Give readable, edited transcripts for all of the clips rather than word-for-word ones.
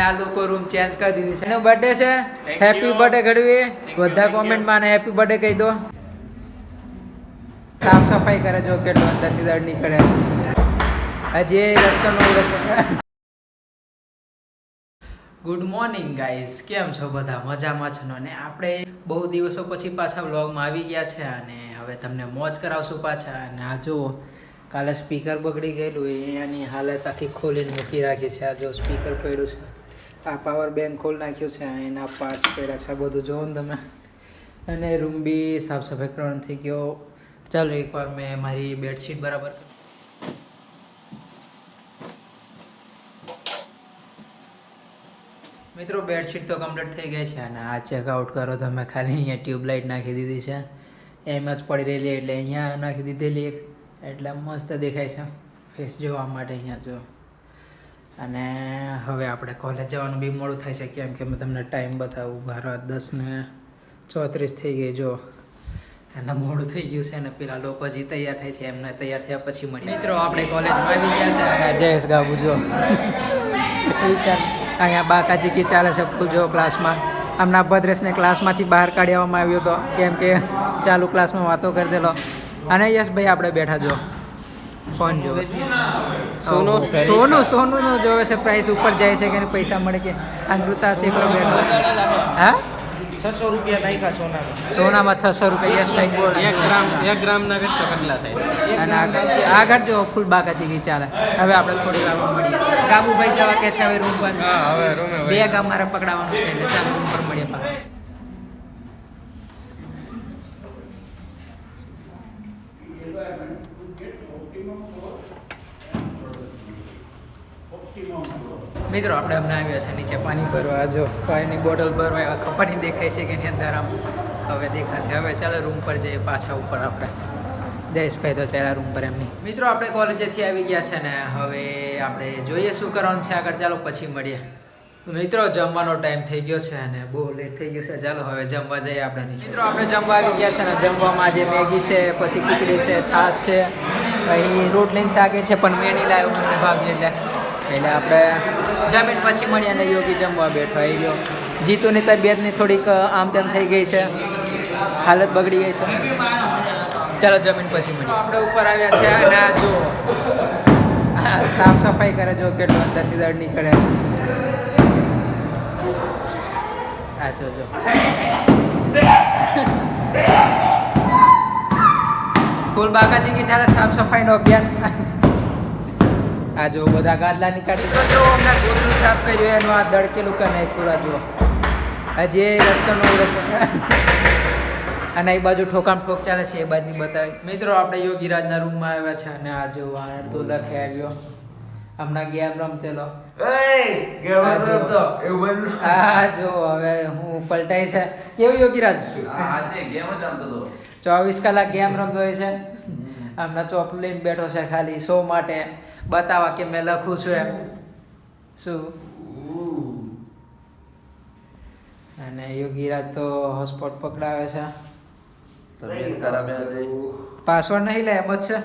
આ લોકો room change કરી દીધી છે. એનો બર્થડે છે. Happy birthday Gadhvi. બધા કોમેન્ટમાં ને હેપી બર્થડે કહી દો. સાફ સફાઈ કરે જો કેટલો અંદરથી દળ નીકળે. હજી રસ્તો નો ગુડ મોર્નિંગ ગાઈઝ, કેમ છો બધા? મજામાં છો ને? આપણે બહુ દિવસો પછી પાછા વ્લોગમાં આવી ગયા છે અને હવે તમને મોજ કરાવશું પાછા. અને આ જુઓ, કાલે સ્પીકર બગડી ગયેલું, અહીંયાની હાલત આખી ખોલીને મૂકી રાખી છે. આ જો સ્પીકર પડ્યું છે, આ પાવર બેંક ખોલી નાખ્યું છે, એના પાર્ટ્સ પડ્યા છે, બધું જોવો ને તમે. અને રૂમ બી સાફ સફાઈ કરવાનો થઈ ગયો. ચાલો એકવાર મેં મારી બેડશીટ બરાબર. મિત્રો બેડશીટ તો કમ્પ્લીટ થઈ ગઈ છે અને આ ચેકઆઉટ કરો તમે. ખાલી અહીંયા ટ્યુબલાઇટ નાખી દીધી છે, એમ જ પડી રહેલી, એટલે અહીંયા નાખી દીધેલી એક, એટલે મસ્ત દેખાય છે ફેસ જોવા માટે. અહીંયા જો. અને હવે આપણે કોલેજ જવાનું બી મોડું થાય છે, કેમ કે મેં તમને ટાઈમ બતાવું. 10:34 થઈ ગઈ જો. અને મોડું થઈ ગયું છે ને પેલા લોકો હજી તૈયાર થાય છે, એમને તૈયાર થયા પછી મળીએ. મિત્રો આપણે કોલેજમાં આવી ગયા છે. જયેશ ગાબુ જો અહીંયા બાકાજી કી ચાલે છે ફૂલ જો ક્લાસમાં. હમણા ભદ્રેશને ક્લાસમાંથી બહાર કાઢવામાં આવ્યો હતો, કેમ કે ચાલુ ક્લાસમાં વાતો કરી દેલો. અને યશભાઈ આપણે બેઠા જો. કોણ જો? સોનું નો જોવે છે. પ્રાઇસ ઉપર જાય છે કે પૈસા મળે કે? અમૃતા શેખરો બેઠો. હા, 600 રૂપિયા નાખ્યા સોનામાં. સોનામાં 600 રૂપિયા. યશભાઈ 1 ગ્રામના કેટલા થાય? અને આગળ જો ફૂલ બાકાજી કી ચાલે. હવે આપણે થોડી વારમાં મળીએ. ગાબુભાઈ જવા કે છે હવે રૂમ પર. બે ગામ મારે પકડાવવાનું છે, એટલે ચાલો રૂમ પર મળીએ પાછા. મિત્રો આપણે હમણાં આવ્યા છે નીચે પાણી ભરવા. જો પાણીની બોટલ ભરવા ખબર દેખાય છે કે એની અંદર આમ હવે દેખાશે. હવે ચાલો રૂમ પર જઈએ પાછા ઉપર. આપણે જયેશભાઈ તો ચાલ્યા રૂમ પર એમની. મિત્રો આપણે કોલેજેથી આવી ગયા છે ને હવે આપણે જોઈએ શું કરવાનું છે આગળ. ચાલો પછી મળીએ. મિત્રો જમવાનો ટાઈમ થઈ ગયો છે અને બહુ લેટ થઈ ગયું છે. ચાલો હવે જમવા જઈએ આપણે નીચે. મિત્રો આપણે જમવા આવી ગયા છે ને જમવામાં આજે મેગી છે, પછી ખીચડી છે, છાશ છે, અહીં રોટલીને શાકે છે, પણ મેં નહીં લાવ્યો, મને ભાવી એટલે આપણે જમીન પછી મળીએ. અને યોગી જમવા બેઠો આવી ગયો. જીતુની તબિયતની થોડીક આમ તેમ થઈ ગઈ છે, હાલત બગડી ગઈ છે. ચાલો જમીન પછી મળીએ. આપણે ઉપર આવ્યા છે અને આ જો સાફ સફાઈ કરે જો કેટલો અંદરથી દળ નીકળે. આ જો ફૂલ બાકાજી કી ચાલે સાફ સફાઈનો અભિયાન. આ જો બધા ગાદલા નીકાળી તો જો અમને ગોદડું સાફ કર્યું એનું આ દડકેલું કરે પૂરા જો. હજી રસ્તો નો અને એ બાજુ ઠોકામ ઠોક ચાલે છે, એ બાજુની બતાવી. મિત્રો આપણે યોગીરાજના રૂમમાં આવ્યા છે અને આ જો તો લખે આવ્યો હમણાં ગેમ રમતેલો. હા જો હવે હું પલટાઈ છે. કેવું યોગીરાજ? 24 કલાક ગેમ રમતો હોય છે. હમણાં ચોપડું લઈને બેઠો છે ખાલી શો માટે બતાવવા કે મેં લખું છું એમ. શું? અને યોગીરાજ તો હોટસ્પોટ પકડાવે છે. પાસવર્ડ નહીં લે એમ જ છે.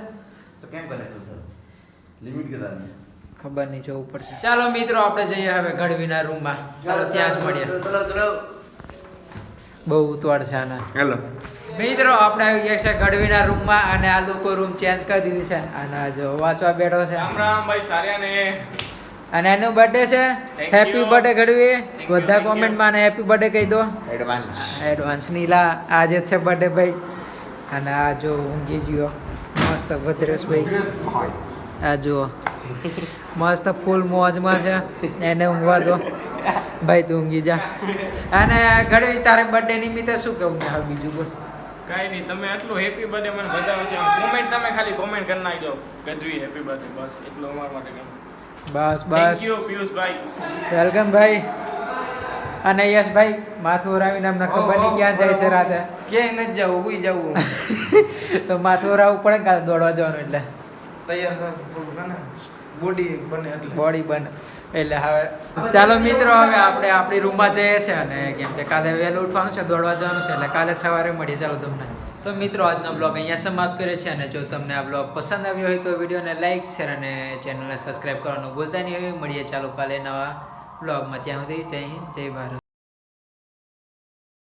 ખબર નહીં, જોવું પડશે. ચાલો મિત્રો આપણે જઈએ હવે ગઢવીના રૂમમાં. ચાલો ત્યાં જ મળીએ. બહુ ઉતવાડ છે આના. હેલો મિત્રો, આપણે આવી ગયા છે ગઢવીના રૂમમાં અને આ લોકો રૂમ ચેન્જ કરી દીધી છે. અને જો વાંચવા બેઠો છે. રામ રામ ભાઈ સારિયાને. અને એનો બર્થડે છે. Happy birthday Gadhvi. બધા કોમેન્ટમાં ને હેપી બર્થડે કહી દો. એડવાન્સ નીલા આજે છે બર્થડે ભાઈ. અને આ જો ઊંઘી ગયો મસ્ત ભદ્રેશભાઈ. આ જુઓ મસ્ત ફૂલ મોજમાં છે, એને ઊંઘવા દો ભાઈ, તું ઊંઘી જા. અને ગઢવી તારે બર્થડે નિમિત્તે શું કહું ને હવે બીજું બોલ? કાઈ નહીં, તમે આટલું હેપી બર્થડે મને બતાવો છો. કોમેન્ટ તમે ખાલી કોમેન્ટ કરી નાખજો ગઢવી હેપી બર્થડે, બસ એટલું અમારા માટે કહો. બસ થેન્ક યુ પિયુષભાઈ. વેલકમ ભાઈ. અને યશભાઈ માથું ઓરાવીને અમને ખબર નહીં ક્યાં જાય છે રાતે. ક્યાંય નથી જવું, ઉઈ જવું. તો માથું ઓરાવવું પડે કાલે દોડવા જવાનું, એટલે તૈયાર થોડું બોડી બને એટલે બોડી બને એટલે. હવે ચાલો મિત્રો હવે આપણે આપણી રૂમમાં જઈએ છીએ અને કેમ કે કાલે વહેલું ઉઠવાનું છે, દોડવા જવાનું છે, એટલે કાલે સવારે મળીએ. ચાલો તમને. તો મિત્રો આજનો બ્લોગ અહીંયા સમાપ્ત કરે છે. અને જો તમને આ બ્લોગ પસંદ આવ્યો હોય તો વિડીયોને લાઇક, શેર અને ચેનલને સબસ્ક્રાઈબ કરવાનું ભૂલતા નહીં હોય. મળીએ ચાલો કાલે નવા બ્લોગમાં. ત્યાં સુધી જય હિન્દ જય ભારત.